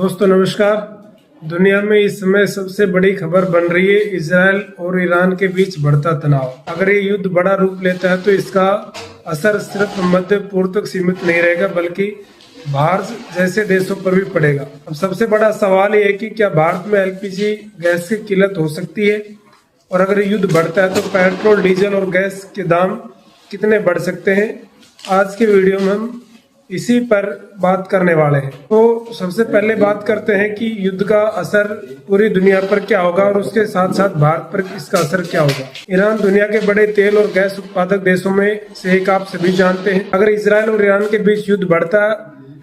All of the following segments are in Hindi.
दोस्तों नमस्कार। दुनिया में इस समय सबसे बड़ी खबर बन रही है इजराइल और ईरान के बीच बढ़ता तनाव। अगर ये युद्ध बड़ा रूप लेता है तो इसका असर सिर्फ मध्य पूर्व तक सीमित नहीं रहेगा बल्कि भारत जैसे देशों पर भी पड़ेगा। अब सबसे बड़ा सवाल ये है कि क्या भारत में एलपीजी गैस की किल्लत हो सकती है, और अगर युद्ध बढ़ता है तो पेट्रोल डीजल और गैस के दाम कितने बढ़ सकते हैं। आज के वीडियो में हम इसी पर बात करने वाले हैं। तो सबसे पहले बात करते हैं कि युद्ध का असर पूरी दुनिया पर क्या होगा और उसके साथ साथ भारत पर इसका असर क्या होगा। ईरान दुनिया के बड़े तेल और गैस उत्पादक देशों में से एक, आप सभी जानते हैं। अगर इजराइल और ईरान के बीच युद्ध बढ़ता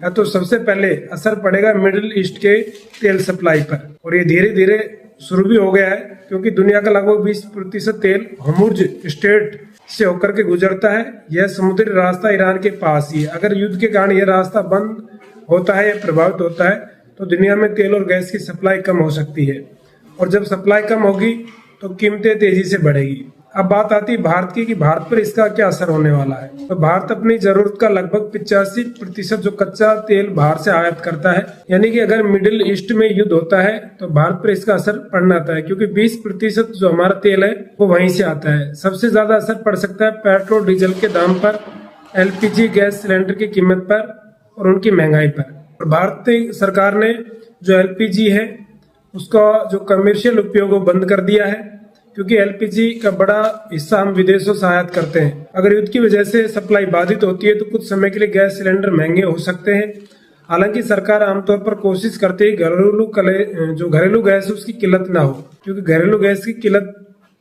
है तो सबसे पहले असर पड़ेगा मिडिल ईस्ट के तेल सप्लाई पर, और ये धीरे धीरे शुरू भी हो गया है क्योंकि दुनिया का लगभग 20% तेल होर्मुज स्ट्रेट से होकर के गुजरता है। यह समुद्री रास्ता ईरान के पास ही है। अगर युद्ध के कारण यह रास्ता बंद होता है या प्रभावित होता है तो दुनिया में तेल और गैस की सप्लाई कम हो सकती है, और जब सप्लाई कम होगी तो कीमतें तेजी से बढ़ेगी। अब बात आती है भारत की कि भारत पर इसका क्या असर होने वाला है। तो भारत अपनी जरूरत का लगभग 85% जो कच्चा तेल बाहर से आयात करता है, यानी कि अगर मिडिल ईस्ट में युद्ध होता है तो भारत पर इसका असर पड़ना आता है क्योंकि 20% जो हमारा तेल है वो वहीं से आता है। सबसे ज्यादा असर पड़ सकता है पेट्रोल डीजल के दाम पर, एलपीजी गैस सिलेंडर की कीमत पर और उनकी महंगाई पर। और भारतीय सरकार ने जो एलपीजी है उसका जो कमर्शियल उपयोग वो बंद कर दिया है क्योंकि एलपीजी का बड़ा हिस्सा हम विदेशों से आयात करते हैं। अगर युद्ध की वजह से सप्लाई बाधित होती है तो कुछ समय के लिए गैस सिलेंडर महंगे हो सकते हैं। हालांकि सरकार आमतौर पर कोशिश करती है जो घरेलू गैस है उसकी किल्लत ना हो, क्योंकि घरेलू गैस की किल्लत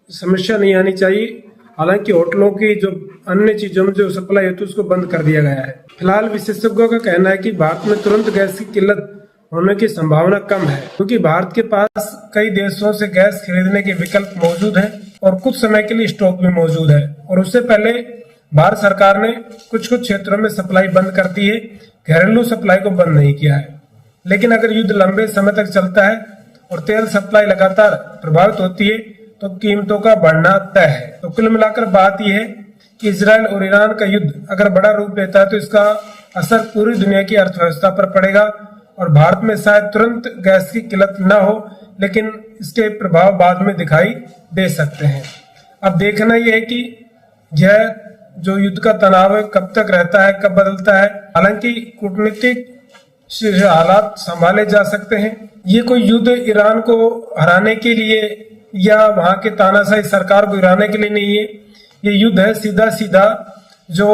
समस्या नहीं आनी चाहिए। हालांकि होटलों की जो अन्य चीजों में जो सप्लाई होती है उसको बंद कर दिया गया है। फिलहाल विशेषज्ञों का कहना है कि भारत में तुरंत गैस की किल्लत होने की संभावना कम है क्योंकि भारत के पास कई देशों से गैस खरीदने के विकल्प मौजूद हैं और कुछ समय के लिए स्टॉक भी मौजूद है। और उससे पहले भारत सरकार ने कुछ क्षेत्रों में सप्लाई बंद कर दी है, घरेलू सप्लाई को बंद नहीं किया है। लेकिन अगर युद्ध लंबे समय तक चलता है और तेल सप्लाई लगातार प्रभावित होती है तो कीमतों का बढ़ना तय है। तो कुल मिलाकर बात यह है कि इजराइल और ईरान का युद्ध अगर बड़ा रूप लेता है तो इसका असर पूरी दुनिया की अर्थव्यवस्था पर पड़ेगा, और भारत में शायद तुरंत गैस की किल्लत न हो लेकिन इसके प्रभाव बाद में दिखाई दे सकते हैं। अब देखना यह है कि यह जो युद्ध का तनाव है कब तक रहता है, कब बदलता है। हालांकि कूटनीतिक हालात संभाले जा सकते हैं। ये कोई युद्ध ईरान को हराने के लिए या वहां के तानाशाही सरकार को गिराने के लिए नहीं है। ये युद्ध है सीधा सीधा जो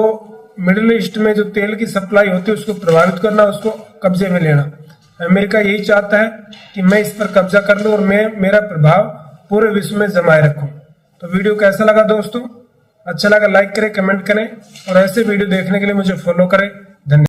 मिडिल ईस्ट में जो तेल की सप्लाई होती है उसको प्रभावित करना, उसको कब्जे में लेना। अमेरिका यही चाहता है कि मैं इस पर कब्जा कर लूं और मैं मेरा प्रभाव पूरे विश्व में जमाए रखूं। तो वीडियो कैसा लगा दोस्तों? अच्छा लगा लाइक करें, कमेंट करें और ऐसे वीडियो देखने के लिए मुझे फॉलो करें। धन्यवाद।